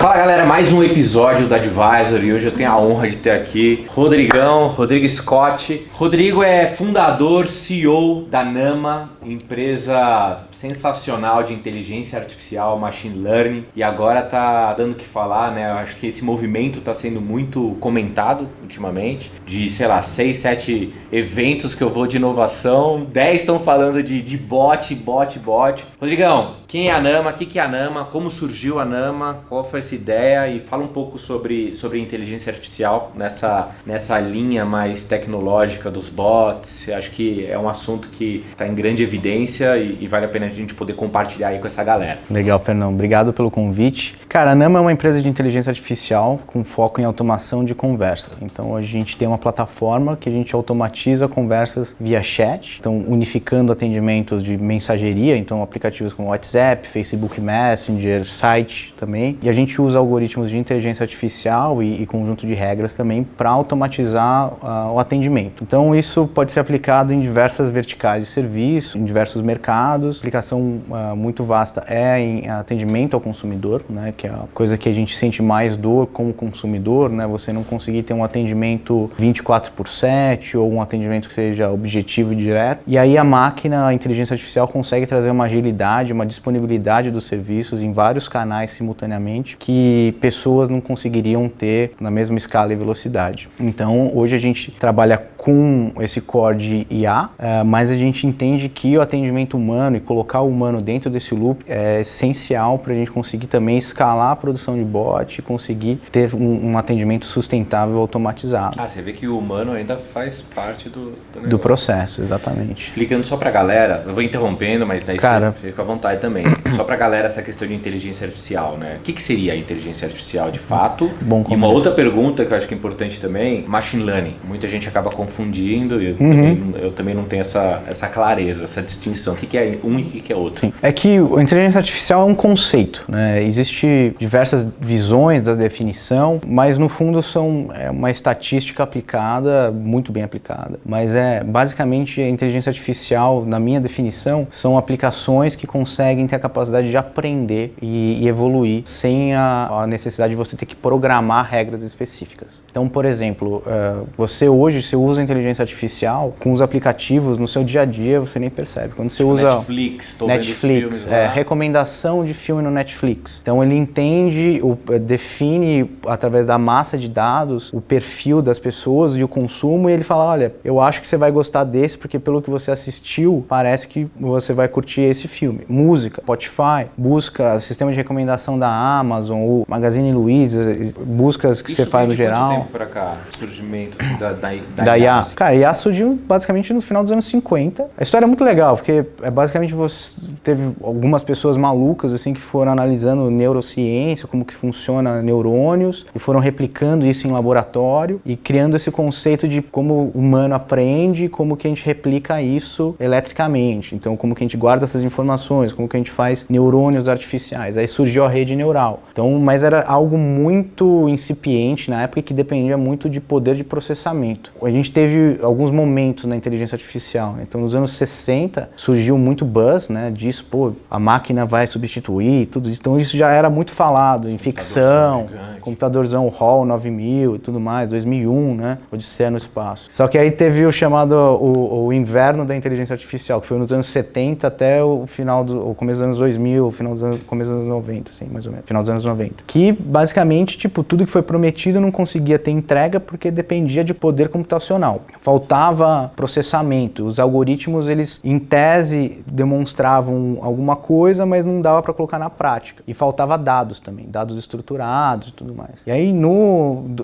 Fala galera, mais um episódio do Advisor e hoje eu tenho a honra de ter aqui Rodrigo Scott. Rodrigo é fundador, CEO da Nama, empresa sensacional de inteligência artificial, machine learning, e agora tá dando o que falar, né? Eu acho que esse movimento tá sendo muito comentado ultimamente, de 6, 7 eventos que eu vou de inovação, 10 estão falando de bot. Rodrigão, quem é a Nama? O que é a Nama? Como surgiu a Nama? Qual foi essa ideia? E fala um pouco sobre inteligência artificial nessa linha mais tecnológica dos bots. Eu acho que é um assunto que está em grande evidência e vale a pena a gente poder compartilhar aí com essa galera. Legal, Fernão. Obrigado pelo convite. Cara, a Nama é uma empresa de inteligência artificial com foco em automação de conversas. Então, hoje a gente tem uma plataforma que a gente automatiza conversas via chat, então unificando atendimentos de mensageria, então aplicativos como WhatsApp, Facebook Messenger, site também. E a gente usa algoritmos de inteligência artificial e conjunto de regras também para automatizar o atendimento. Então, isso pode ser aplicado em diversas verticais de serviço, em diversos mercados. A aplicação muito vasta é em atendimento ao consumidor, né, que é a coisa que a gente sente mais dor como consumidor, né, você não conseguir ter um atendimento 24/7 ou um atendimento que seja objetivo e direto. E aí a máquina, a inteligência artificial consegue trazer uma agilidade, uma disponibilidade dos serviços em vários canais simultaneamente que pessoas não conseguiriam ter na mesma escala e velocidade. Então, hoje a gente trabalha com esse core de IA, mas a gente entende que o atendimento humano e colocar o humano dentro desse loop é essencial para a gente conseguir também escalar a produção de bot e conseguir ter um atendimento sustentável automatizado. Você vê que o humano ainda faz parte do negócio. Do processo, exatamente. Explicando só pra galera, eu vou interrompendo, mas daí você fica à vontade também. Só pra galera essa questão de inteligência artificial, né? O que seria a inteligência artificial de fato? Bom começo. E uma outra pergunta que eu acho que é importante também, machine learning. Muita gente acaba confundindo e eu também não tenho essa clareza, essa distinção. O que é um e o que é outro? Sim. É que a inteligência artificial é um conceito, né? Existem diversas visões da definição, mas no fundo são uma estatística aplicada, muito bem aplicada. Mas basicamente a inteligência artificial, na minha definição, são aplicações que conseguem ter a capacidade de aprender e evoluir sem a necessidade de você ter que programar regras específicas. Então, por exemplo, você usa a inteligência artificial com os aplicativos no seu dia a dia, você nem percebe. Quando você usa Netflix, recomendação de filme no Netflix. Então ele entende, define através da massa de dados o perfil das pessoas e o consumo, e ele fala, olha, eu acho que você vai gostar desse porque pelo que você assistiu, parece que você vai curtir esse filme. Música, Spotify, busca sistema de recomendação da Amazon, o Magazine Luiza, buscas que você faz no geral. Quanto tempo pra cá, surgimento assim, da IA? Cara, a IA surgiu basicamente no final dos anos 50. A história é muito legal, porque basicamente teve algumas pessoas malucas assim que foram analisando neurociência, como que funciona neurônios, e foram replicando isso em laboratório e criando esse conceito de como o humano aprende, como que a gente replica isso eletricamente. Então, como que a gente guarda essas informações, como que a gente faz neurônios artificiais. Aí surgiu a rede neural. Então, mas era algo muito incipiente na época que dependia muito de poder de processamento. A gente teve alguns momentos na inteligência artificial. Então, nos anos 60, surgiu muito buzz, né, disso, a máquina vai substituir, tudo isso. Então, isso já era muito falado em ficção, computadorzão Hall 9000 e tudo mais, 2001, né, Odisseia no espaço. Só que aí teve o chamado o inverno da inteligência artificial, que foi nos anos 70 até o começo dos anos 2000, começo dos anos 90, assim, mais ou menos, final dos anos 90. Que, basicamente, tudo que foi prometido não conseguia ter entrega porque dependia de poder computacional. Faltava processamento. Os algoritmos, eles, em tese, demonstravam alguma coisa, mas não dava para colocar na prática. E faltava dados também, dados estruturados e tudo mais. E aí,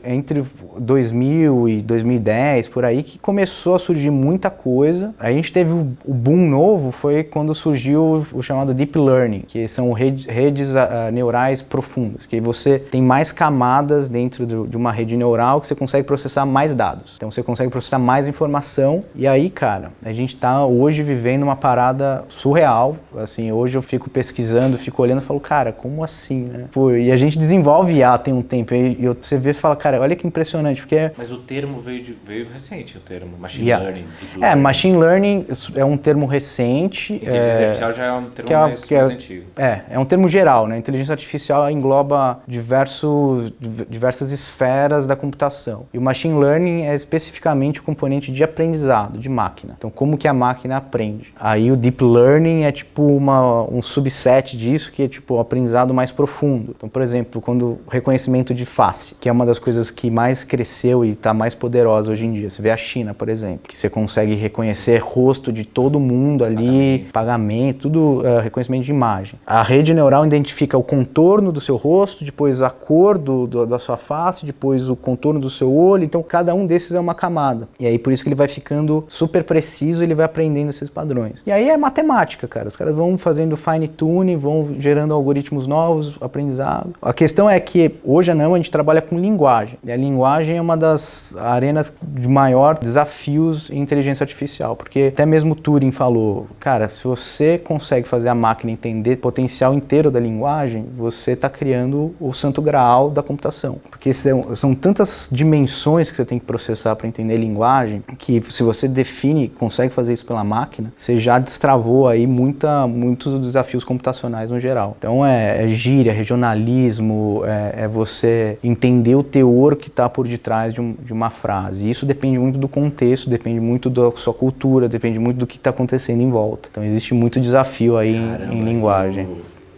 entre 2000 e 2010, por aí, que começou a surgir muita coisa. Aí a gente teve o boom novo, foi quando surgiu o chamado Deep Learning, que são redes neurais profundas, que você tem mais camadas dentro de uma rede neural que você consegue processar mais dados. Então você consegue processar mais informação. E aí, cara, a gente tá hoje vivendo uma parada surreal. Assim, hoje eu fico pesquisando, fico olhando e falo, cara, como assim, né? E a gente desenvolve IA tem um tempo. E você vê e fala, cara, olha que impressionante, porque... Mas o termo veio recente, o termo Machine Learning. Deep É, Learning. Machine Learning é um termo recente. Inteligência artificial já é um termo mais antigo. É um termo geral, né? Inteligência artificial engloba diversas esferas da computação. E o Machine Learning é especificamente o componente de aprendizado, de máquina. Então, como que a máquina aprende? Aí o Deep Learning é tipo um subset disso, que é tipo o aprendizado mais profundo. Então, por exemplo, quando o reconhecimento de face, que é uma das coisas que mais cresceu e está mais poderosa hoje em dia. Você vê a China, por exemplo, que você consegue reconhecer rosto de todo mundo ali, pagamento, tudo reconhecimento de imagem. A rede neural identifica o contorno do seu rosto, depois a cor da sua face, depois o contorno do seu olho. Então, cada um desses é uma camada. E aí, por isso que ele vai ficando super preciso, ele vai aprendendo esses padrões. E aí é matemática, cara. Os caras vão fazendo fine tuning, vão gerando algoritmos novos, aprendizado. A questão é que hoje a NAMA a gente trabalha com linguagem. E a linguagem é uma das arenas de maior desafios em inteligência artificial, porque até mesmo Turing falou, cara, se você consegue fazer a máquina entender o potencial inteiro da linguagem, você está criando o santo graal da computação. Porque são tantas dimensões que você tem que processar para entender linguagem, que se você define, consegue fazer isso pela máquina, você já destravou aí muitos desafios computacionais no geral. Então é gíria, regionalismo, é você entender o teor que está por detrás de uma frase. E isso depende muito do contexto, depende muito da sua cultura, depende muito do que está acontecendo em volta. Então existe muito desafio aí em linguagem.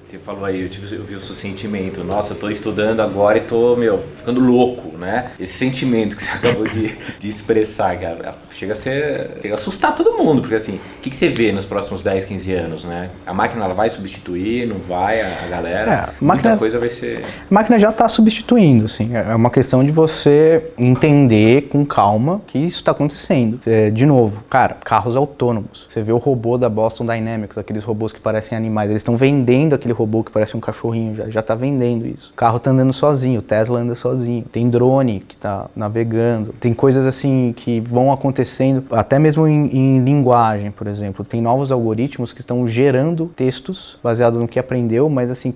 Você falou aí, eu vi o seu sentimento. Nossa, eu tô estudando agora e tô, ficando louco, né? Esse sentimento que você acabou de expressar, cara, chega a assustar todo mundo, porque assim, o que você vê nos próximos 10, 15 anos, né? A máquina, ela vai substituir, não vai, a galera? Muita coisa vai ser... A máquina já está substituindo, assim. É uma questão de você entender com calma que isso está acontecendo. De novo, cara, carros autônomos. Você vê o robô da Boston Dynamics, aqueles robôs que parecem animais, eles estão vendendo aquele robô que parece um cachorrinho, já tá vendendo isso. O carro tá andando sozinho, o Tesla anda sozinho. Tem drone que tá navegando. Tem coisas assim que vão acontecendo, até mesmo em linguagem, por exemplo. Tem novos algoritmos que estão gerando textos baseados no que aprendeu, mas assim,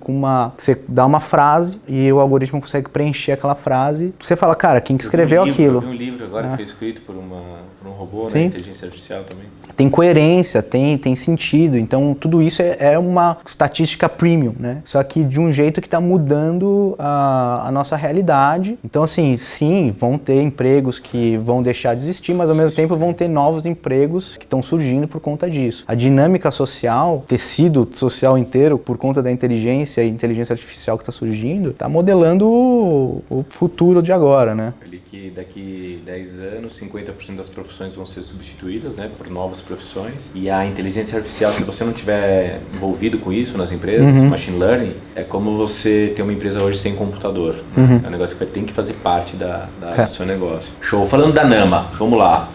você dá uma frase e o algoritmo consegue preencher aquela frase. Você fala, cara, quem que escreveu aquilo? Eu vi um livro agora que foi escrito por um robô, né? Inteligência artificial também. Tem coerência, tem sentido. Então, tudo isso é uma estatística premium, né? Só que de um jeito que está mudando a nossa realidade. Então, assim, sim, vão ter empregos que vão deixar de existir, mas ao mesmo tempo vão ter novos empregos que estão surgindo por conta disso. A dinâmica social, o tecido social inteiro, por conta da inteligência e inteligência artificial que está surgindo, está modelando o futuro de agora, né? Que daqui 10 anos, 50% das profissões vão ser substituídas, né, por novas profissões. E a inteligência artificial, se você não tiver envolvido com isso nas empresas, machine learning, é como você ter uma empresa hoje sem computador. Né? É um negócio que tem que fazer parte do seu negócio. Show. Falando da NAMA, vamos lá.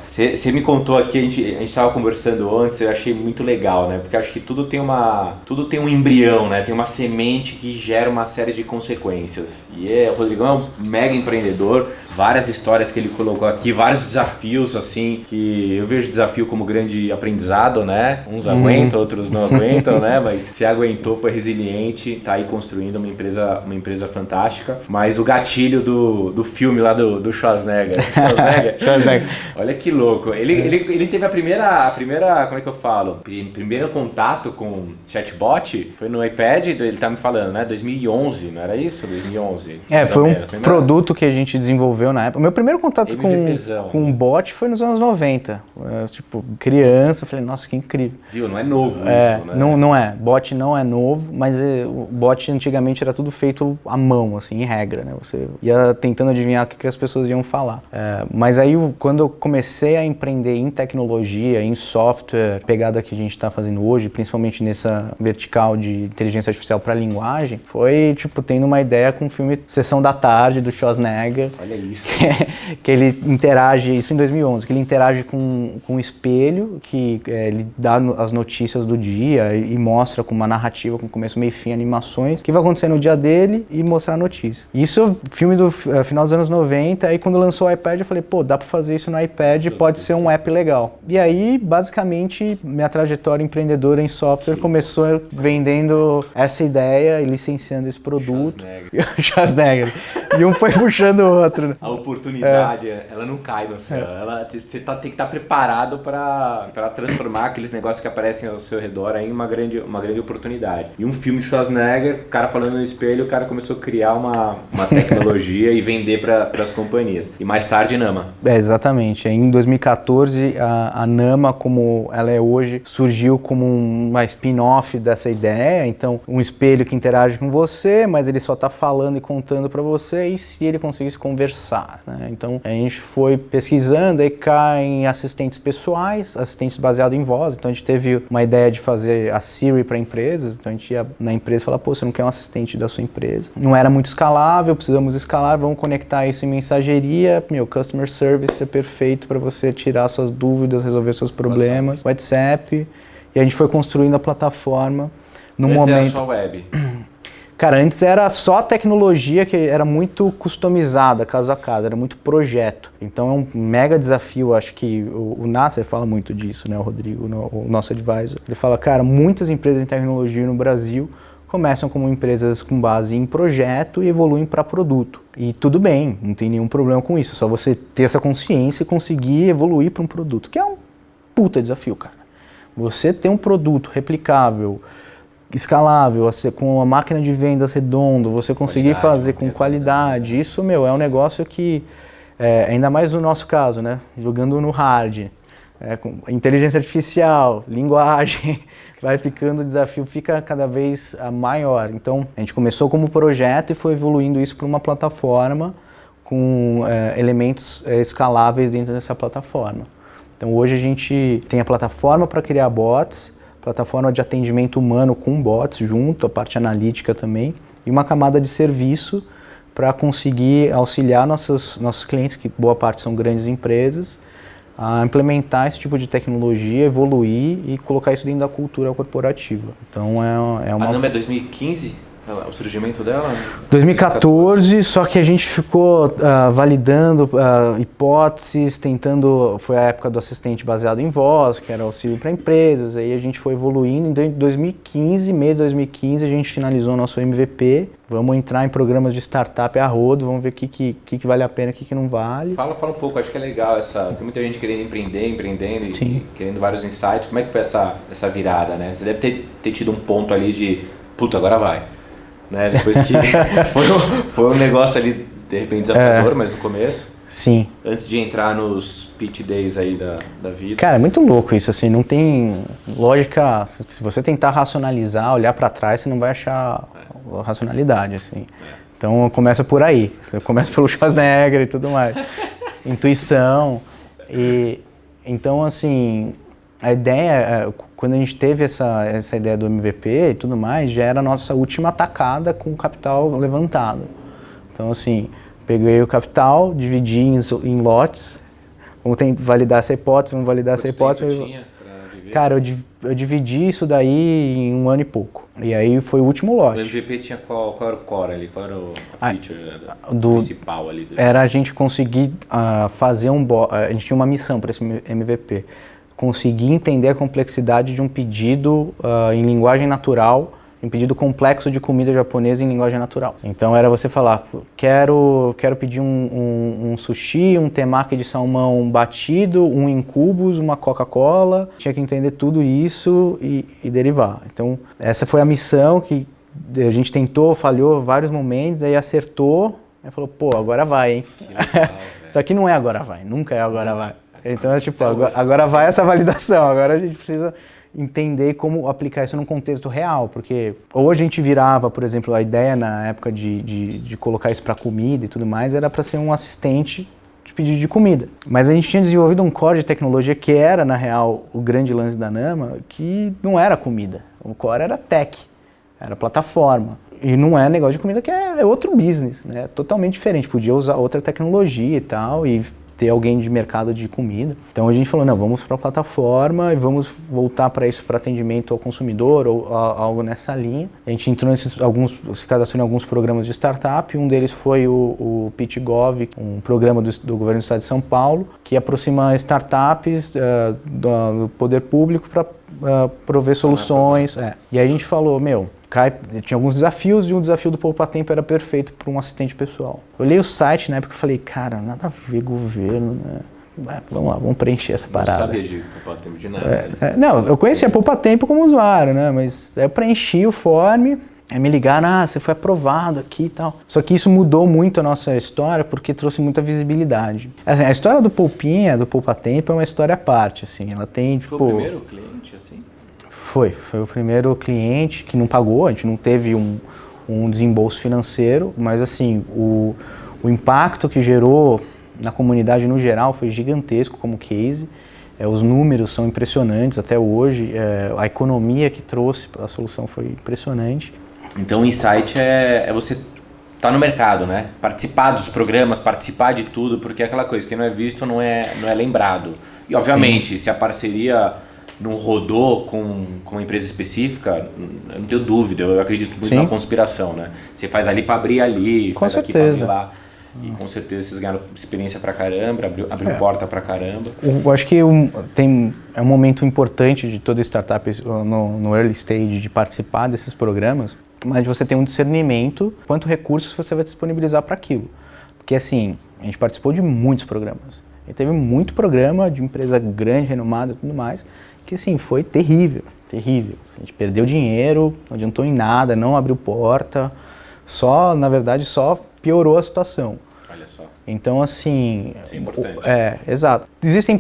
Você me contou aqui, a gente estava conversando antes, eu achei muito legal, né? Porque acho que tudo tem um embrião, né? Tem uma semente que gera uma série de consequências. E o Rodrigão é um mega empreendedor, várias histórias que ele colocou aqui, vários desafios, assim, que eu vejo desafio como grande aprendizado, né? Uns aguentam, outros não aguentam, né? Mas se aguentou, foi resiliente, tá aí construindo uma empresa fantástica. Mas o gatilho do filme lá do Schwarzenegger. Schwarzenegger. Olha que louco. Ele teve a primeira, como é que eu falo? Primeiro contato com chatbot foi no iPad, ele tá me falando, né? 2011, não era isso? 2011. Foi um produto que a gente desenvolveu na época. O meu primeiro contato com um bot foi nos anos 90. Tipo, criança, eu falei, nossa, que incrível. Viu? Não é novo isso, né? Não é. Bot não é novo, mas o bot antigamente era tudo feito à mão, assim, em regra, né? Você ia tentando adivinhar o que as pessoas iam falar. Mas aí, quando eu comecei a empreender em tecnologia, em software, pegada que a gente está fazendo hoje, principalmente nessa vertical de inteligência artificial para linguagem, foi, tipo, tendo uma ideia com o filme Sessão da Tarde, do Schwarzenegger. Olha isso. Que ele interage, isso em 2011, que ele interage com um espelho, que ele dá as notícias do dia e mostra com uma narrativa, com começo, meio e fim, animações, que vai acontecer no dia dele e mostrar a notícia. Isso, filme do final dos anos 90, aí quando lançou o iPad eu falei, pô, dá pra fazer isso no iPad, pode ser um app legal. E aí, basicamente, minha trajetória empreendedora em software começou vendendo essa ideia e licenciando esse produto. Schwarzenegger. E um foi puxando o outro. Né? A oportunidade, ela não cai no céu. Você tem que estar preparado para transformar aqueles negócios que aparecem ao seu redor em uma grande oportunidade. E um filme de Schwarzenegger, o cara falando no espelho, o cara começou a criar uma tecnologia e vender para as companhias. E mais tarde, Nama. Exatamente. Em 2014, a Nama, como ela é hoje, surgiu como uma spin-off dessa ideia. Então, um espelho que interage com você, mas ele só está falando e contando para você, e se ele conseguisse conversar, né? Então, a gente foi pesquisando, aí caem assistentes pessoais, assistentes baseados em voz. Então, a gente teve uma ideia de fazer a Siri para empresas. Então, a gente ia na empresa e falava, pô, você não quer um assistente da sua empresa? Não era muito escalável, precisamos escalar, vamos conectar isso em mensageria, Customer Service é perfeito para você tirar suas dúvidas, resolver seus problemas, WhatsApp. E a gente foi construindo a plataforma no momento... Antes era só web. Cara, antes era só tecnologia que era muito customizada, caso a caso, era muito projeto. Então é um mega desafio, acho que o Nasser fala muito disso, né, o Rodrigo, o nosso advisor. Ele fala, cara, muitas empresas de tecnologia no Brasil começam como empresas com base em projeto e evoluem para produto. E tudo bem, não tem nenhum problema com isso, é só você ter essa consciência e conseguir evoluir para um produto, que é um puta desafio, cara. Você ter um produto replicável, escalável, com uma máquina de vendas redonda, você conseguir fazer com qualidade, isso, é um negócio que, ainda mais no nosso caso, né, jogando no hard, com inteligência artificial, linguagem, vai ficando, o desafio fica cada vez maior. Então, a gente começou como projeto e foi evoluindo isso para uma plataforma com elementos escaláveis dentro dessa plataforma. Então, hoje a gente tem a plataforma para criar bots, plataforma de atendimento humano com bots junto, a parte analítica também, e uma camada de serviço para conseguir auxiliar nossos clientes, que boa parte são grandes empresas, a implementar esse tipo de tecnologia, evoluir e colocar isso dentro da cultura corporativa. Então é uma... A Nama é 2015? O surgimento dela? 2014, só que a gente ficou validando hipóteses, tentando, foi a época do assistente baseado em voz, que era auxílio para empresas, aí a gente foi evoluindo. Em 2015, meio de 2015, a gente finalizou nosso MVP, vamos entrar em programas de startup a rodo, vamos ver o que vale a pena e o que não vale. Fala um pouco, acho que é legal tem muita gente querendo empreendendo e querendo vários insights. Como é que foi essa virada, né? Você deve ter tido um ponto ali de, puta, agora vai. Né? Depois que foi um negócio ali, de repente, desafiador, mas no começo. Sim. Antes de entrar nos pitch days aí da vida. Cara, é muito louco isso, assim, não tem lógica. Se você tentar racionalizar, olhar para trás, você não vai achar racionalidade, assim. Então começa por aí, você começa pelo Schwarzenegger e tudo mais. Intuição. Então, assim, a ideia, quando a gente teve essa ideia do MVP e tudo mais, já era a nossa última atacada com o capital levantado. Então, assim, peguei o capital, dividi em lotes, vamos validar essa hipótese, vamos validar essa hipótese. Cara, eu dividi isso daí em 1 ano e pouco. E aí foi o último lote. O MVP tinha qual era o core ali? Qual era a feature principal ali? Era a gente conseguir fazer a gente tinha uma missão para esse MVP. Conseguir entender a complexidade de um pedido em linguagem natural, um pedido complexo de comida japonesa em linguagem natural. Então era você falar, quero pedir um sushi, um temaki de salmão batido, um em cubos, uma Coca-Cola. Tinha que entender tudo isso e derivar. Então essa foi a missão que a gente tentou, falhou vários momentos, aí acertou, aí falou, pô, agora vai, hein? Legal, só que não é agora vai, nunca é agora vai. Então é tipo, agora vai essa validação, agora a gente precisa entender como aplicar isso num contexto real, porque ou a gente virava, por exemplo, a ideia na época de colocar isso para comida e tudo mais, era para ser um assistente de pedido de comida. Mas a gente tinha desenvolvido um core de tecnologia que era, na real, o grande lance da Nama, que não era comida. O core era tech, era plataforma. E não é negócio de comida, que é outro business, né? Totalmente diferente, podia usar outra tecnologia e tal, e ter alguém de mercado de comida. Então a gente falou, não, vamos para a plataforma e vamos voltar para isso, para atendimento ao consumidor ou algo nessa linha. A gente entrou se cadastrou em alguns programas de startup, um deles foi o PitchGov, um programa do governo do estado de São Paulo, que aproxima startups do poder público para prover soluções. E aí a gente falou, tinha alguns desafios e um desafio do Poupa Tempo era perfeito para um assistente pessoal. Eu olhei o site na época e falei, cara, nada a ver governo, né? Vamos lá, vamos preencher essa parada. Não sabia de Poupa Tempo de nada. Não, eu conhecia Poupa Tempo como usuário, né? Mas eu preenchi o form, aí me ligaram, você foi aprovado aqui e tal. Só que isso mudou muito a nossa história porque trouxe muita visibilidade. Assim, a história do Poupinha, do Poupa Tempo, é uma história à parte, assim. Ela tem, Foi o primeiro cliente, assim? Foi o primeiro cliente que não pagou, a gente não teve um desembolso financeiro, mas assim, o impacto que gerou na comunidade no geral foi gigantesco como case. Os números são impressionantes até hoje, a economia que trouxe a solução foi impressionante. Então o insight é você estar no mercado, né? Participar dos programas, participar de tudo, porque é aquela coisa que não é visto não é lembrado. E obviamente, sim, se a parceria não rodou com uma empresa específica, eu não tenho dúvida, eu acredito muito, sim, na conspiração, né? Você faz ali para abrir ali, com faz certeza. Aqui para abrir lá. E com certeza vocês ganharam experiência pra caramba, abriu porta pra caramba. Eu acho que é um momento importante de toda startup no early stage de participar desses programas, mas você tem um discernimento quanto recursos você vai disponibilizar para aquilo. Porque assim, a gente participou de muitos programas. E teve muito programa de empresa grande, renomada e tudo mais, que assim, foi terrível. A gente perdeu dinheiro, não adiantou em nada, não abriu porta, na verdade, só piorou a situação. Olha só. Então, assim... Isso é importante. Exato. Existem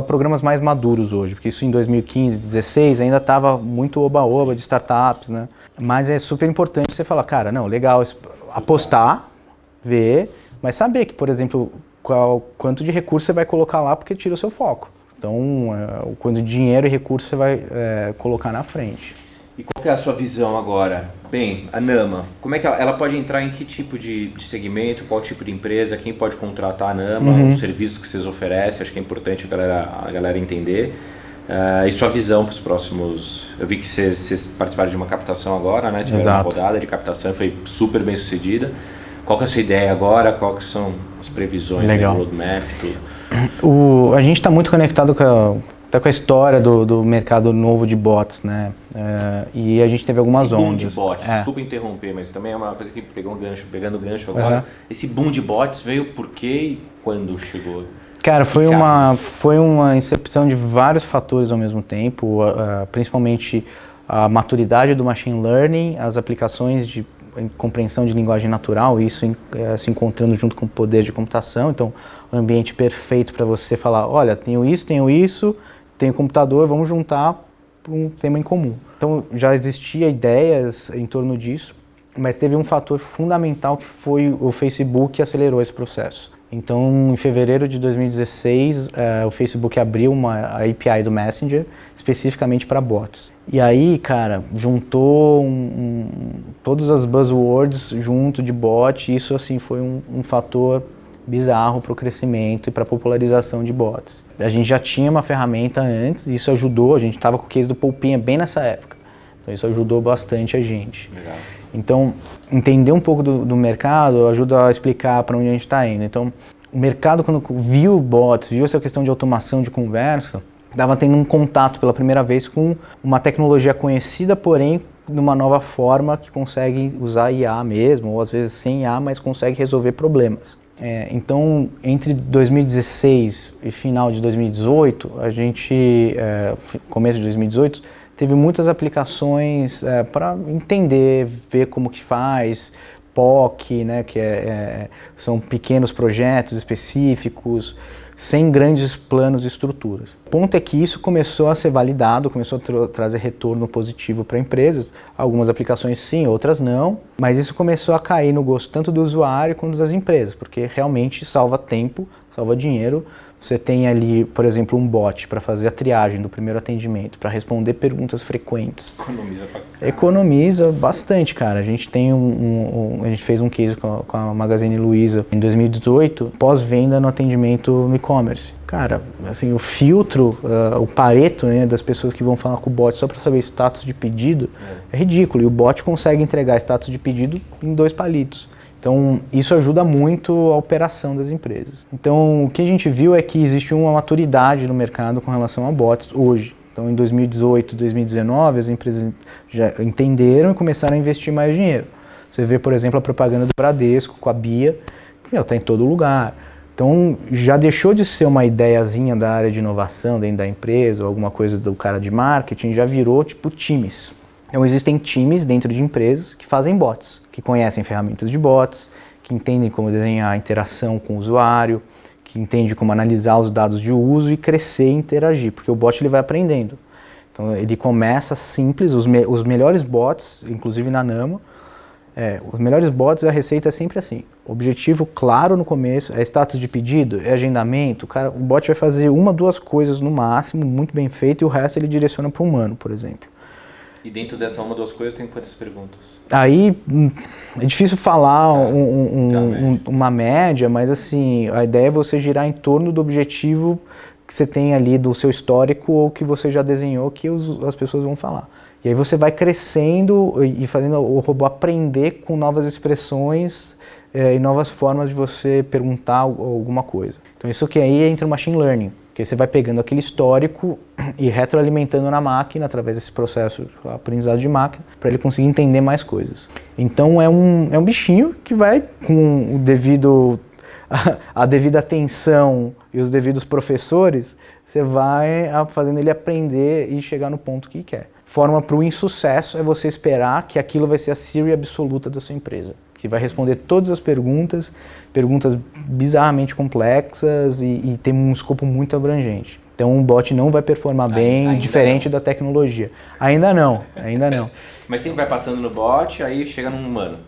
programas mais maduros hoje, porque isso em 2015, 2016 ainda estava muito oba-oba de startups, né? Mas é super importante você falar, cara, não, legal, apostar, ver, mas saber que, por exemplo, quanto de recurso você vai colocar lá porque tira o seu foco. Então, o quanto de dinheiro e recurso você vai colocar na frente. E qual que é a sua visão agora? Bem, a Nama, como é que ela pode entrar em que tipo de segmento, qual tipo de empresa, quem pode contratar a Nama, os serviços que vocês oferecem, acho que é importante a galera entender. E sua visão para os próximos... Eu vi que vocês participaram de uma captação agora, né? Tiveram uma rodada de captação, foi super bem sucedida. Qual que é a sua ideia agora? Qual que são as previsões, do roadmap, tudo? A gente está muito conectado com a história do mercado novo de bots, né? E a gente teve algumas ondas. Esse boom de bots, desculpa interromper, mas também é uma coisa que pegando o gancho agora. Esse boom de bots veio por quê e quando chegou? Cara, foi uma incepção de vários fatores ao mesmo tempo, principalmente a maturidade do machine learning, as aplicações de compreensão de linguagem natural, isso se encontrando junto com o poder de computação. Então, o ambiente perfeito para você falar, olha, tenho isso, tenho computador, vamos juntar para um tema em comum. Então, já existia ideias em torno disso, mas teve um fator fundamental que foi o Facebook que acelerou esse processo. Então, em fevereiro de 2016, o Facebook abriu a API do Messenger, especificamente para bots. E aí, cara, juntou todas as buzzwords junto de bot, e isso assim foi um fator bizarro para o crescimento e para a popularização de bots. A gente já tinha uma ferramenta antes, e isso ajudou, a gente estava com o case do Poupinha bem nessa época. Então isso ajudou bastante a gente. Legal. Então, entender um pouco do mercado ajuda a explicar para onde a gente está indo. Então, o mercado, quando viu bots, viu essa questão de automação de conversa, estava tendo um contato pela primeira vez com uma tecnologia conhecida, porém, de uma nova forma que consegue usar IA mesmo, ou às vezes sem IA, mas consegue resolver problemas. Então, entre 2016 e final de 2018, começo de 2018, teve muitas aplicações para entender, ver como que faz, POC, né, que são pequenos projetos específicos, sem grandes planos e estruturas. O ponto é que isso começou a ser validado, começou a trazer retorno positivo para empresas, algumas aplicações sim, outras não, mas isso começou a cair no gosto tanto do usuário quanto das empresas, porque realmente salva tempo, salva dinheiro. Você tem ali, por exemplo, um bot para fazer a triagem do primeiro atendimento, para responder perguntas frequentes. Economiza pra caramba. Economiza bastante, cara. A gente tem a gente fez um case com a Magazine Luiza em 2018, pós-venda no atendimento no e-commerce. Cara, assim, o filtro, o pareto, né, das pessoas que vão falar com o bot só para saber status de pedido é ridículo. E o bot consegue entregar status de pedido em 2 palitos. Então, isso ajuda muito a operação das empresas. Então, o que a gente viu é que existe uma maturidade no mercado com relação a bots hoje. Então, em 2018, 2019, as empresas já entenderam e começaram a investir mais dinheiro. Você vê, por exemplo, a propaganda do Bradesco com a Bia, que está em todo lugar. Então, já deixou de ser uma ideiazinha da área de inovação dentro da empresa, ou alguma coisa do cara de marketing, já virou tipo times. Então, existem times dentro de empresas que fazem bots, que conhecem ferramentas de bots, que entendem como desenhar a interação com o usuário, que entendem como analisar os dados de uso e crescer e interagir, porque o bot ele vai aprendendo. Então, ele começa simples, os melhores bots, inclusive na Nama, os melhores bots, a receita é sempre assim. Objetivo claro no começo, é status de pedido, é agendamento. Cara, o bot vai fazer 1, 2 coisas no máximo, muito bem feito, e o resto ele direciona para o humano, por exemplo. E dentro dessa 1, 2 coisas tem quantas perguntas? Aí é difícil falar uma média, mas assim, a ideia é você girar em torno do objetivo que você tem ali do seu histórico ou que você já desenhou que as pessoas vão falar. E aí você vai crescendo e fazendo o robô aprender com novas expressões e novas formas de você perguntar alguma coisa. Então isso que aí entra o machine learning, que você vai pegando aquele histórico e retroalimentando na máquina através desse processo de aprendizado de máquina para ele conseguir entender mais coisas. Então é um bichinho que vai com a devida atenção e os devidos professores, você vai fazendo ele aprender e chegar no ponto que quer. Forma para o insucesso é você esperar que aquilo vai ser a Siri absoluta da sua empresa, que vai responder todas as perguntas bizarramente complexas e tem um escopo muito abrangente. Então um bot não vai performar bem, ainda diferente da tecnologia. Ainda não. Mas sempre vai passando no bot, aí chega num humano.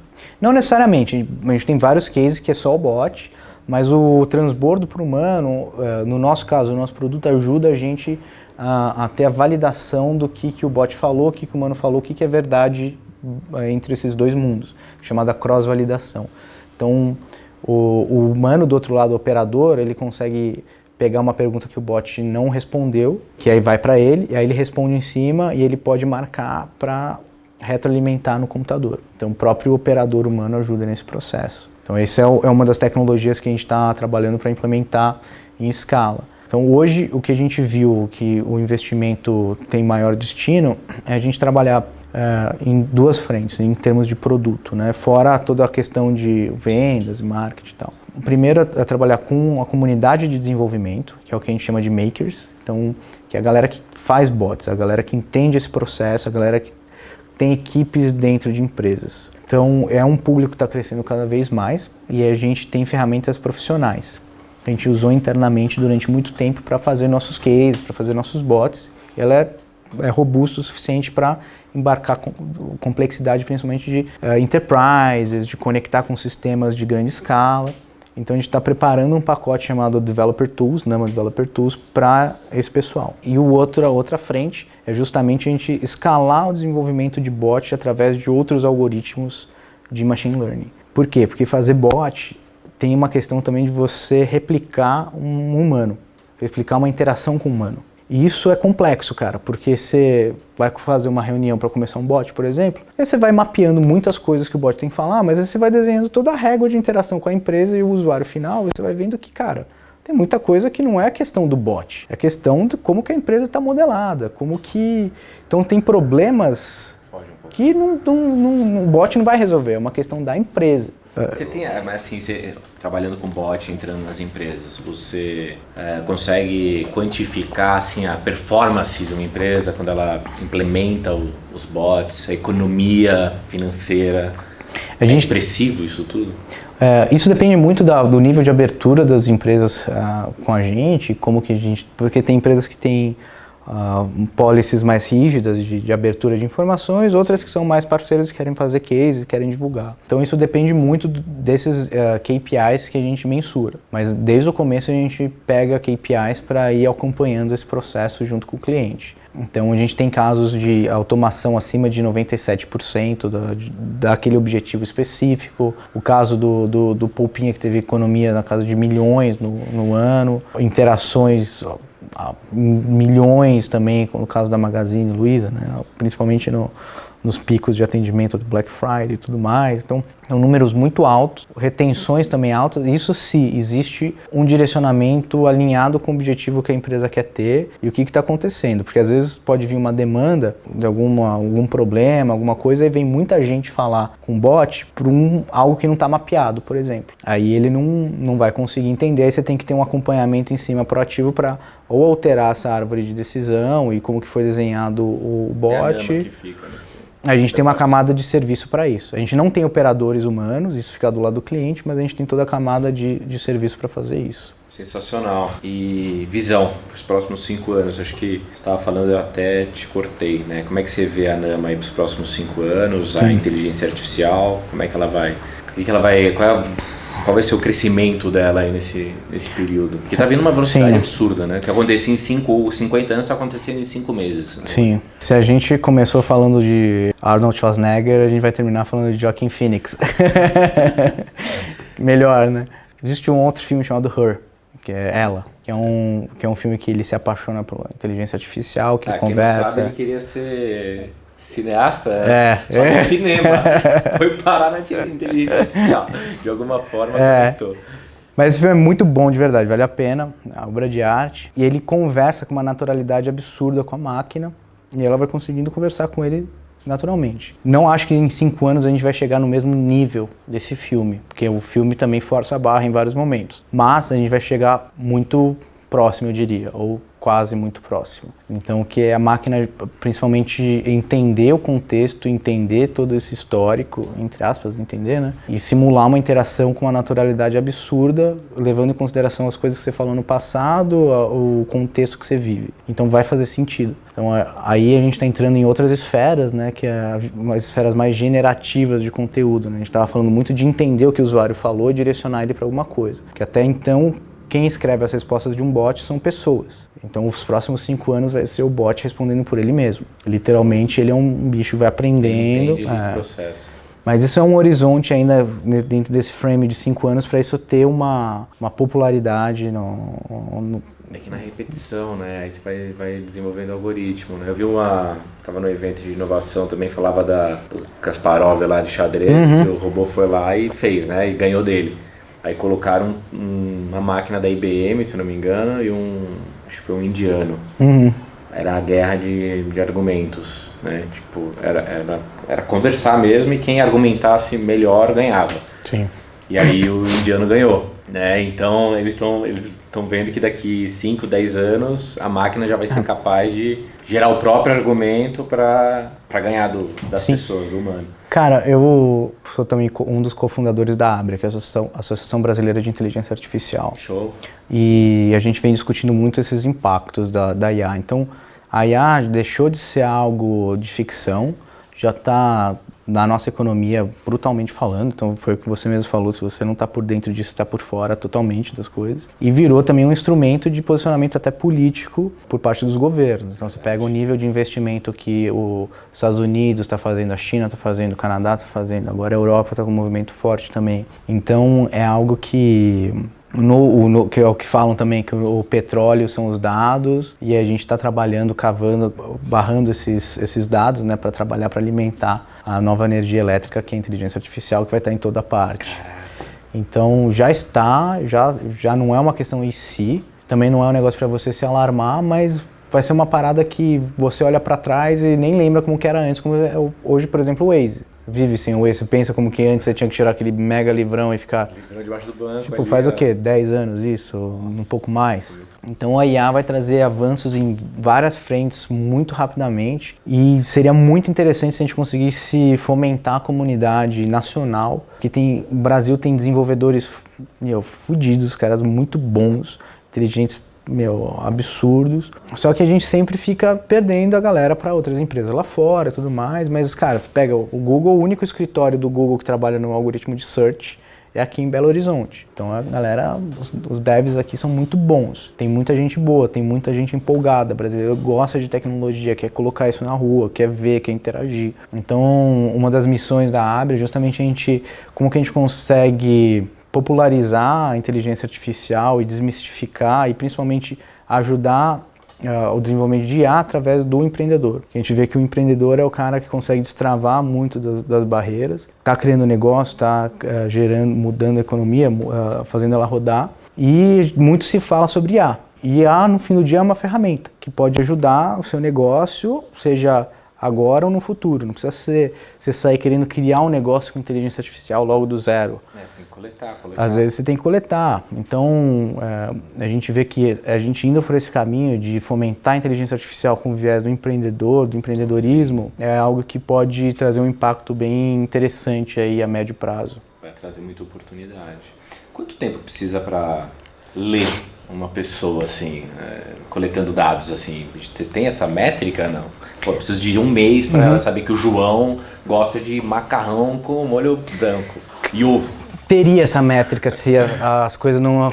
Não necessariamente, a gente tem vários cases que é só o bot, mas o transbordo para o humano, no nosso caso, o nosso produto ajuda a gente a ter a validação do que o bot falou, o que o humano falou, o que é verdade entre esses 2 mundos, chamada cross-validação. Então, o humano do outro lado, o operador, ele consegue pegar uma pergunta que o bot não respondeu, que aí vai para ele, e aí ele responde em cima e ele pode marcar para retroalimentar no computador. Então, o próprio operador humano ajuda nesse processo. Então, essa é uma das tecnologias que a gente está trabalhando para implementar em escala. Então hoje o que a gente viu que o investimento tem maior destino é a gente trabalhar em 2 frentes, em termos de produto, né? Fora toda a questão de vendas, marketing e tal. O primeiro é trabalhar com a comunidade de desenvolvimento, que é o que a gente chama de makers, então, que é a galera que faz bots, a galera que entende esse processo, a galera que tem equipes dentro de empresas. Então é um público que está crescendo cada vez mais e a gente tem ferramentas profissionais. A gente usou internamente durante muito tempo para fazer nossos cases, para fazer nossos bots. Ela é robusta o suficiente para embarcar com complexidade, principalmente de enterprises, de conectar com sistemas de grande escala. Então a gente está preparando um pacote chamado Developer Tools, Nama Developer Tools, para esse pessoal. E a outra frente é justamente a gente escalar o desenvolvimento de bot através de outros algoritmos de machine learning. Por quê? Porque fazer bot tem uma questão também de você replicar um humano, replicar uma interação com um humano. E isso é complexo, cara, porque você vai fazer uma reunião para começar um bot, por exemplo, aí você vai mapeando muitas coisas que o bot tem que falar, mas aí você vai desenhando toda a régua de interação com a empresa e o usuário final, e você vai vendo que, cara, tem muita coisa que não é a questão do bot, é a questão de como que a empresa está modelada, como que... Então tem problemas que o bot não vai resolver, é uma questão da empresa. Você tem, mas assim, você, trabalhando com bot, entrando nas empresas, você consegue quantificar assim, a performance de uma empresa quando ela implementa os bots, a economia financeira? É expressivo isso tudo? Isso depende muito do nível de abertura das empresas com a gente, porque tem empresas que têm policies mais rígidas de abertura de informações, outras que são mais parceiras que querem fazer cases, querem divulgar. Então isso depende muito desses KPIs que a gente mensura. Mas desde o começo a gente pega KPIs para ir acompanhando esse processo junto com o cliente. Então a gente tem casos de automação acima de 97% daquele objetivo específico. O caso do Poupinha, que teve economia na casa de milhões no ano, interações milhões também, no caso da Magazine Luiza, né? Principalmente nos picos de atendimento do Black Friday e tudo mais. Então, são números muito altos, retenções também altas. Isso se existe um direcionamento alinhado com o objetivo que a empresa quer ter e o que está acontecendo. Porque às vezes pode vir uma demanda de algum problema, alguma coisa, e vem muita gente falar com bot por algo que não está mapeado, por exemplo. Aí ele não vai conseguir entender, aí você tem que ter um acompanhamento em cima proativo para ou alterar essa árvore de decisão e como que foi desenhado o bot. É a que fica, né? A gente tem uma camada de serviço para isso. A gente não tem operadores humanos, isso fica do lado do cliente, mas a gente tem toda a camada de serviço para fazer isso. Sensacional. E visão para os próximos 5 anos? Acho que você estava falando, eu até te cortei, né? Como é que você vê a Nama aí para os próximos 5 anos? Sim. A inteligência artificial, como é que ela vai? Qual vai ser o crescimento dela aí nesse período? Porque está vindo uma velocidade Sim. absurda, né? Que acontecia em 50 anos, está acontecendo em 5 meses. Né? Sim. Se a gente começou falando de Arnold Schwarzenegger, a gente vai terminar falando de Joaquin Phoenix. Melhor, né? Existe um outro filme chamado Her, que é Ela, que é um filme que ele se apaixona pela inteligência artificial, que conversa. Quem não sabe, ele queria ser cineasta, só que cinema. Foi parar na inteligência artificial. De alguma forma, conectou. Mas esse filme é muito bom, de verdade, vale a pena, é uma obra de arte. E ele conversa com uma naturalidade absurda com a máquina, e ela vai conseguindo conversar com ele naturalmente. Não acho que em 5 anos a gente vai chegar no mesmo nível desse filme, porque o filme também força a barra em vários momentos. Mas a gente vai chegar muito próximo, eu diria, ou quase muito próximo. Então, que é a máquina, principalmente, entender o contexto, entender todo esse histórico, entre aspas, entender, né? E simular uma interação com uma naturalidade absurda, levando em consideração as coisas que você falou no passado, o contexto que você vive. Então, vai fazer sentido. Então, aí a gente está entrando em outras esferas, né? Que é umas esferas mais generativas de conteúdo, né? A gente estava falando muito de entender o que o usuário falou e direcionar ele para alguma coisa. Porque até então, quem escreve as respostas de um bot são pessoas. Então, os próximos 5 anos vai ser o bot respondendo por ele mesmo. Literalmente, ele é um bicho que vai aprendendo. Entende o processo. Mas isso é um horizonte ainda dentro desse frame de 5 anos para isso ter uma popularidade É que na repetição, né? Aí você vai desenvolvendo algoritmo, né? Eu vi tava no evento de inovação também, falava do Kasparov lá de xadrez, que o robô foi lá e fez, né? E ganhou dele. Aí colocaram uma máquina da IBM, se não me engano, e acho que foi um indiano. Era a guerra de argumentos, né? Tipo, era conversar mesmo e quem argumentasse melhor ganhava. Sim. E aí o indiano ganhou, né? Então eles estão vendo que daqui 5, 10 anos a máquina já vai ser capaz de gerar o próprio argumento para ganhar das pessoas, do humano. Cara, eu sou também um dos cofundadores da ABRA, que é a Associação Brasileira de Inteligência Artificial. Show. E a gente vem discutindo muito esses impactos da IA. Então, a IA deixou de ser algo de ficção, já está na nossa economia brutalmente falando, então foi o que você mesmo falou, se você não está por dentro disso, está por fora totalmente das coisas. E virou também um instrumento de posicionamento até político por parte dos governos. Então você pega o nível de investimento que os Estados Unidos está fazendo, a China está fazendo, o Canadá está fazendo, agora a Europa está com um movimento forte também. Então é algo que... que é o que falam também, que o petróleo são os dados, e a gente está trabalhando, cavando, barrando esses dados, né, para trabalhar, para alimentar a nova energia elétrica, que é a inteligência artificial, que vai estar em toda parte. Então já não é uma questão em si, também não é um negócio para você se alarmar, mas vai ser uma parada que você olha para trás e nem lembra como que era antes, como é hoje, por exemplo, o Waze. vive sem o Waze, você pensa como que antes você tinha que tirar aquele mega livrão e ficar... Livrão debaixo do banco. Tipo, faz o quê? 10 anos isso? Um pouco mais? Então a IA vai trazer avanços em várias frentes muito rapidamente e seria muito interessante se a gente conseguisse fomentar a comunidade nacional, que o Brasil tem desenvolvedores fudidos, caras muito bons, inteligentes, absurdos. Só que a gente sempre fica perdendo a galera para outras empresas lá fora e tudo mais, mas, cara, você pega o Google, o único escritório do Google que trabalha no algoritmo de search é aqui em Belo Horizonte. Então a galera, os devs aqui são muito bons. Tem muita gente boa, tem muita gente empolgada. O brasileiro gosta de tecnologia, quer colocar isso na rua, quer ver, quer interagir. Então uma das missões da Abra é justamente como que a gente consegue popularizar a inteligência artificial e desmistificar e principalmente ajudar o desenvolvimento de IA através do empreendedor. A gente vê que o empreendedor é o cara que consegue destravar muito das barreiras, está criando negócio, está gerando, mudando a economia, fazendo ela rodar, e muito se fala sobre IA. E IA, no fim do dia, é uma ferramenta que pode ajudar o seu negócio, seja agora ou no futuro. Não precisa você sair querendo criar um negócio com inteligência artificial logo do zero. Você tem que coletar. Às vezes você tem que coletar. Então, a gente vê que a gente indo por esse caminho de fomentar a inteligência artificial com o viés do empreendedor, do empreendedorismo, é algo que pode trazer um impacto bem interessante aí a médio prazo. Vai trazer muita oportunidade. Quanto tempo precisa para ler uma pessoa, assim, coletando dados, assim? Tem essa métrica, não? Pô, eu preciso de um mês para ela saber que o João gosta de macarrão com molho branco e ovo. Teria essa métrica se as coisas não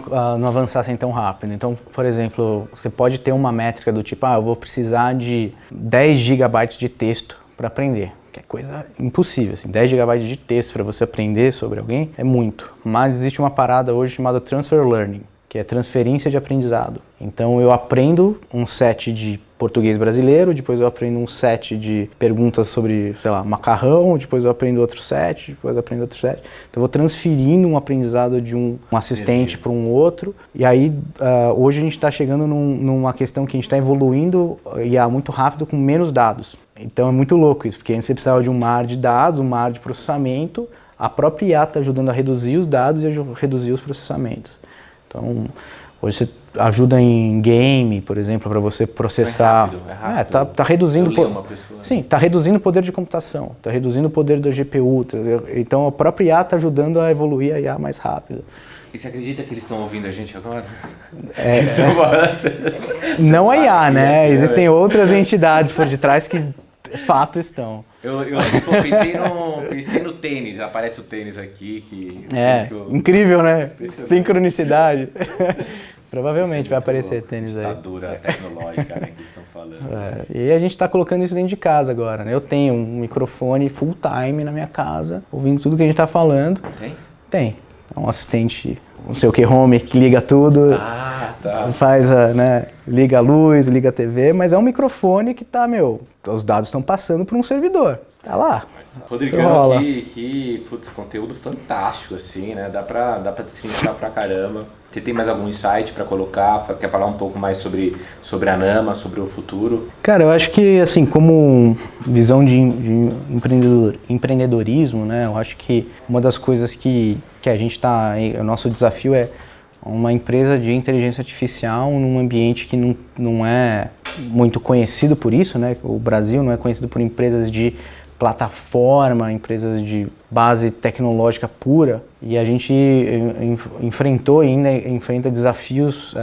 avançassem tão rápido. Então, por exemplo, você pode ter uma métrica do tipo, eu vou precisar de 10 gigabytes de texto para aprender. Que é coisa impossível, assim. 10 gigabytes de texto para você aprender sobre alguém é muito. Mas existe uma parada hoje chamada Transfer Learning, que é transferência de aprendizado. Então eu aprendo um set de português brasileiro, depois eu aprendo um set de perguntas sobre, sei lá, macarrão, depois eu aprendo outro set, depois eu aprendo outro set. Então eu vou transferindo um aprendizado de um assistente para um outro. E aí hoje a gente está chegando numa questão que a gente está evoluindo IA muito rápido com menos dados. Então é muito louco isso, porque antes você precisava de um mar de dados, um mar de processamento. A própria IA está ajudando a reduzir os dados e a reduzir os processamentos. Então, hoje você ajuda em game, por exemplo, para você processar. É rápido. Tá reduzindo. Sim, tá reduzindo o poder de computação, tá reduzindo o poder da GPU. Então a própria IA está ajudando a evoluir a IA mais rápido. E você acredita que eles estão ouvindo a gente agora? Não a IA, né? Existem outras entidades por detrás que de fato estão. Eu pensei no tênis, aparece o tênis aqui. Incrível, né? Sincronicidade. Provavelmente vai aparecer tênis aí. Ditadura tecnológica, né, que eles estão falando. E a gente está colocando isso dentro de casa agora, né? Eu tenho um microfone full time na minha casa, ouvindo tudo que a gente está falando. Tem? Tem. É um assistente, não sei o que, home, que liga tudo. Faz liga a luz, liga a TV, mas é um microfone que tá, os dados estão passando por um servidor. Tá lá. Rodrigão, putz, conteúdo fantástico, assim, né? Dá pra destrinchar pra caramba. Você tem mais algum insight pra colocar? Quer falar um pouco mais sobre a Nama, sobre o futuro? Cara, eu acho que, assim, como visão de empreendedorismo, né? Eu acho que uma das coisas que a gente tá... O nosso desafio é uma empresa de inteligência artificial num ambiente que não é muito conhecido por isso, né? O Brasil não é conhecido por empresas de plataforma, empresas de base tecnológica pura, e a gente enfrentou e ainda enfrenta desafios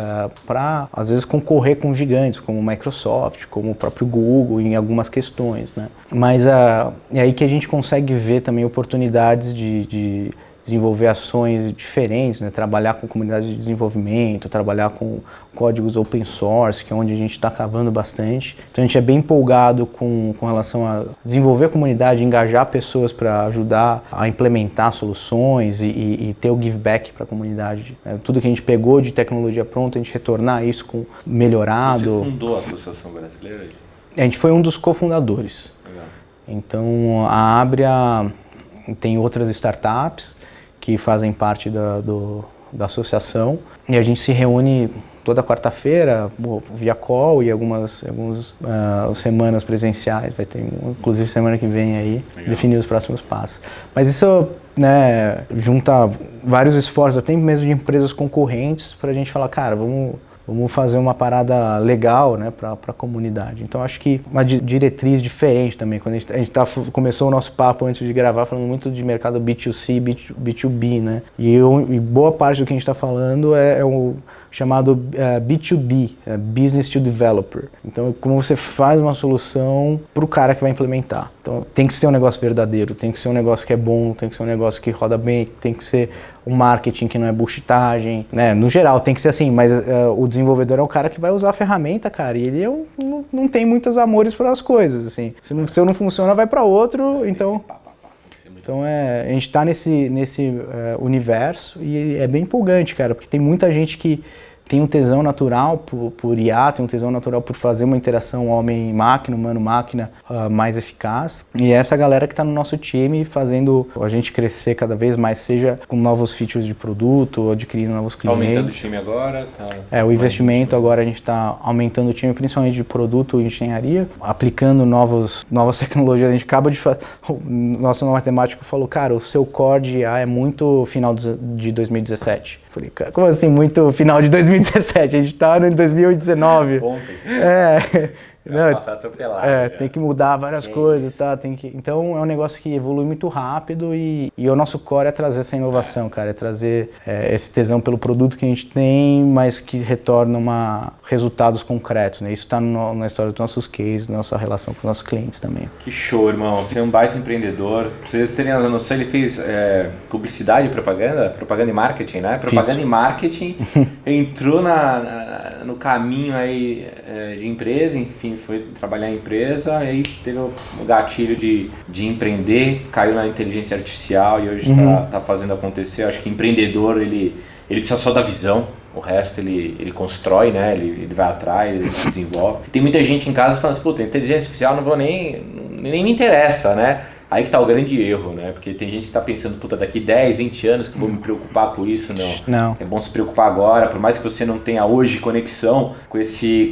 para, às vezes, concorrer com gigantes como Microsoft, como o próprio Google em algumas questões, né? Mas é aí que a gente consegue ver também oportunidades de desenvolver ações diferentes, né? Trabalhar com comunidades de desenvolvimento, trabalhar com códigos open source, que é onde a gente está cavando bastante. Então a gente é bem empolgado com relação a desenvolver a comunidade, engajar pessoas para ajudar a implementar soluções e ter o give back para a comunidade. Tudo que a gente pegou de tecnologia pronta, a gente retornar isso com melhorado. Você fundou a Associação Brasileira? A gente foi um dos cofundadores. Legal. Então a Abria tem outras startups que fazem parte da associação, e a gente se reúne toda quarta-feira, via call e algumas semanas presenciais, vai ter inclusive semana que vem aí, legal, definir os próximos passos. Mas isso, né, junta vários esforços, até mesmo de empresas concorrentes, para a gente falar, cara, vamos fazer uma parada legal, né, para a comunidade. Então acho que uma diretriz diferente também, quando a gente começou o nosso papo antes de gravar falando muito de mercado B2C, B2B, né, e boa parte do que a gente está falando é o chamado B2D, Business to Developer. Então, como você faz uma solução para o cara que vai implementar. Então, tem que ser um negócio verdadeiro, tem que ser um negócio que é bom, tem que ser um negócio que roda bem, tem que ser um marketing que não é bullshitagem, né? No geral, tem que ser assim, mas o desenvolvedor é o cara que vai usar a ferramenta, cara, e ele não tem muitos amores pelas coisas, assim. Se não funciona, vai para outro, então... Então a gente está nesse universo e é bem empolgante, cara, porque tem muita gente que tem um tesão natural por IA, tem um tesão natural por fazer uma interação homem-máquina, humano-máquina mais eficaz. E é essa galera que está no nosso time fazendo a gente crescer cada vez mais, seja com novos features de produto, ou adquirindo novos clientes. Tá aumentando o time agora? O investimento agora a gente está aumentando o time, principalmente de produto e engenharia, aplicando novas tecnologias. A gente acaba de fazer, o nosso matemático falou, cara, o seu core de IA é muito final de 2017. Falei, cara, como assim, muito final de 2017? A gente tá em 2019. Ontem. Tem que mudar várias coisas, tá? Então é um negócio que evolui muito rápido e o nosso core é trazer essa inovação, cara, é trazer esse tesão pelo produto que a gente tem, mas que retorna resultados concretos, né? Isso tá na história dos nossos cases, da nossa relação com os nossos clientes também. Que show, irmão. Você é um baita empreendedor. Pra vocês terem a noção, ele fez publicidade e propaganda e marketing, né? Propaganda e marketing, entrou no caminho aí de empresa, enfim, foi trabalhar em empresa, aí teve o gatilho de empreender, caiu na inteligência artificial e hoje está fazendo acontecer. Acho que empreendedor, ele precisa só da visão, o resto ele constrói, né? Ele vai atrás, ele desenvolve. Tem muita gente em casa falando assim, puta, inteligência artificial nem me interessa, né? Aí que tá o grande erro, né? Porque tem gente que tá pensando, puta, daqui 10, 20 anos que eu vou me preocupar com isso. Não. É bom se preocupar agora, por mais que você não tenha hoje conexão com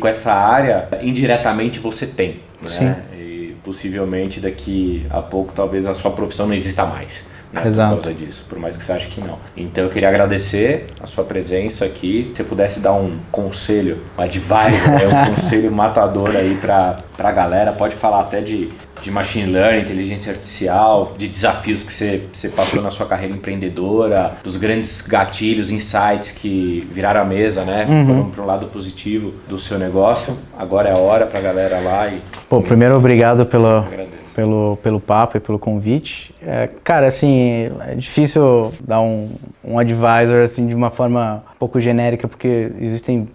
essa área, indiretamente você tem, né? Sim. E possivelmente daqui a pouco talvez a sua profissão não exista mais. Né, exato. Por causa disso, por mais que você ache que não. Então eu queria agradecer a sua presença aqui. Se você pudesse dar um conselho, um advisor, um conselho matador aí pra galera, pode falar até de machine learning, inteligência artificial, de desafios que você passou na sua carreira empreendedora, dos grandes gatilhos, insights que viraram a mesa, né? Foram para um lado positivo do seu negócio. Agora é a hora pra galera lá e... Pô, primeiro obrigado pelo papo e pelo convite. Cara, assim, é difícil dar um advisor assim, de uma forma um pouco genérica, porque existem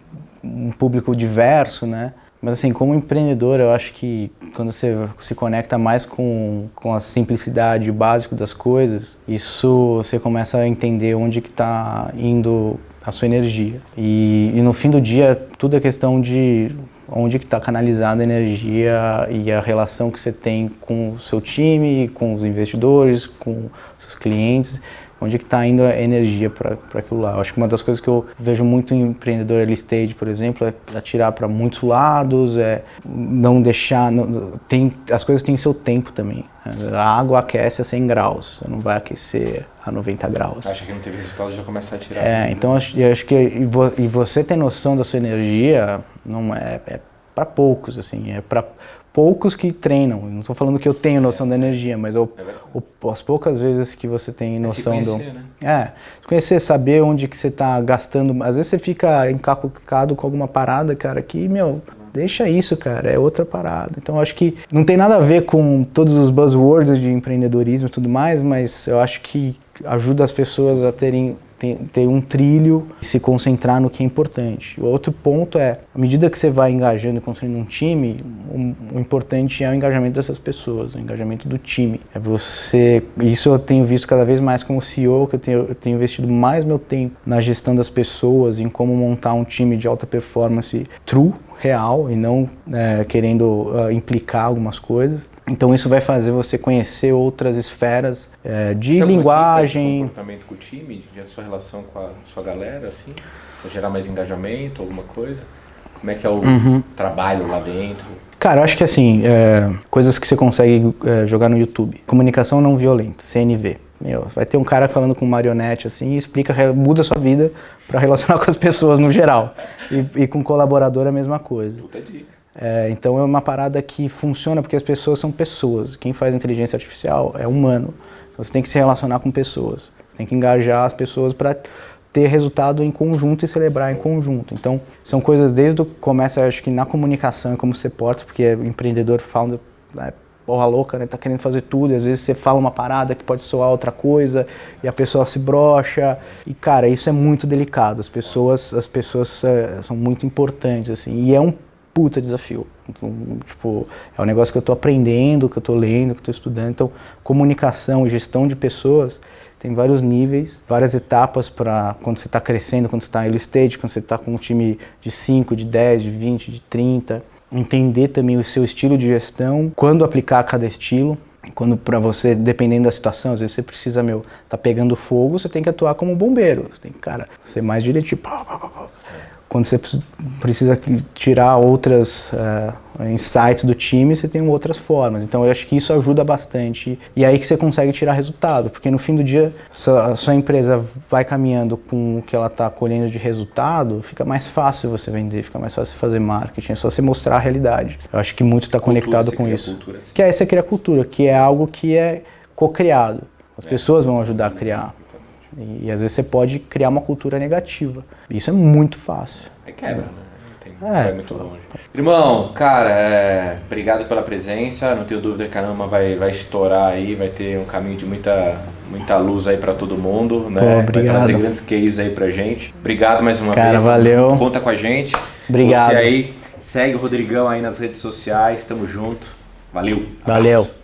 um público diverso, né? Mas assim, como empreendedor, eu acho que quando você se conecta mais com a simplicidade, o básico das coisas, isso você começa a entender onde que está indo a sua energia. E no fim do dia, tudo é questão de onde que está canalizada a energia e a relação que você tem com o seu time, com os investidores, com os seus clientes, onde que está indo a energia para aquilo lá. Eu acho que uma das coisas que eu vejo muito em empreendedor early stage, por exemplo, é atirar para muitos lados, não deixar... as coisas têm seu tempo também. A água aquece a 100 graus, você não vai aquecer a 90 graus. Acha que não teve resultado, já começa a tirar. Então eu acho que e você ter noção da sua energia não é para poucos, assim, é para poucos que treinam. Eu não estou falando que eu tenho noção da energia, mas as poucas vezes que você tem noção se conhecer, né? Se conhecer, saber onde que você está gastando. Às vezes você fica encacucado com alguma parada, cara, que, deixa isso, cara, é outra parada. Então eu acho que não tem nada a ver com todos os buzzwords de empreendedorismo e tudo mais, mas eu acho que ajuda as pessoas a ter um trilho e se concentrar no que é importante. O outro ponto à medida que você vai engajando e construindo um time, o importante é o engajamento dessas pessoas, o engajamento do time. Isso eu tenho visto cada vez mais como CEO, que eu tenho investido mais meu tempo na gestão das pessoas, em como montar um time de alta performance true, real, e não querendo implicar algumas coisas. Então isso vai fazer você conhecer outras esferas de Tem alguma linguagem. dica de comportamento com o time, de sua relação com a sua galera, assim? Pra gerar mais engajamento, alguma coisa? Como é que é o trabalho lá dentro? Cara, eu acho que assim, coisas que você consegue jogar no YouTube. Comunicação não violenta, CNV. Vai ter um cara falando com marionete assim e explica, muda a sua vida para relacionar com as pessoas no geral. E com colaborador é a mesma coisa. Puta dica. Então é uma parada que funciona porque as pessoas são pessoas. Quem faz inteligência artificial é humano. Então você tem que se relacionar com pessoas. Você tem que engajar as pessoas para ter resultado em conjunto e celebrar em conjunto. Então são coisas desde o começo, acho que na comunicação, como você porta, porque empreendedor, founder, porra louca, né? Tá querendo fazer tudo, e às vezes você fala uma parada que pode soar outra coisa e a pessoa se brocha. E cara, isso é muito delicado. As pessoas são muito importantes, assim, e é um puta desafio. Tipo, é um negócio que eu tô aprendendo, que eu tô lendo, que eu tô estudando. Então, comunicação e gestão de pessoas tem vários níveis, várias etapas para quando você está crescendo, quando você está em early stage, quando você está com um time de 5, de 10, de 20, de 30. Entender também o seu estilo de gestão, quando aplicar cada estilo. Quando para você, dependendo da situação, às vezes você precisa, tá pegando fogo, você tem que atuar como bombeiro. Você tem que, ser mais direitinho. Quando você precisa tirar outras insights do time, você tem outras formas. Então eu acho que isso ajuda bastante. E aí que você consegue tirar resultado, porque no fim do dia, a sua empresa vai caminhando com o que ela está colhendo de resultado, fica mais fácil você vender, fica mais fácil fazer marketing, é só você mostrar a realidade. Eu acho que muito está conectado com isso. Cultura, que aí você cria cultura, que é algo que é co-criado. As pessoas vão ajudar a criar. E às vezes você pode criar uma cultura negativa. Isso é muito fácil. É quebra, né? Vai muito longe. Irmão, cara, obrigado pela presença. Não tenho dúvida que a Nama vai estourar aí, vai ter um caminho de muita luz aí pra todo mundo, né? Pô, obrigado. Vai trazer grandes cases aí pra gente. Obrigado mais uma vez. Cara, valeu. Conta com a gente. Obrigado. Você aí, segue o Rodrigão aí nas redes sociais. Tamo junto. Valeu. Valeu. Abraço.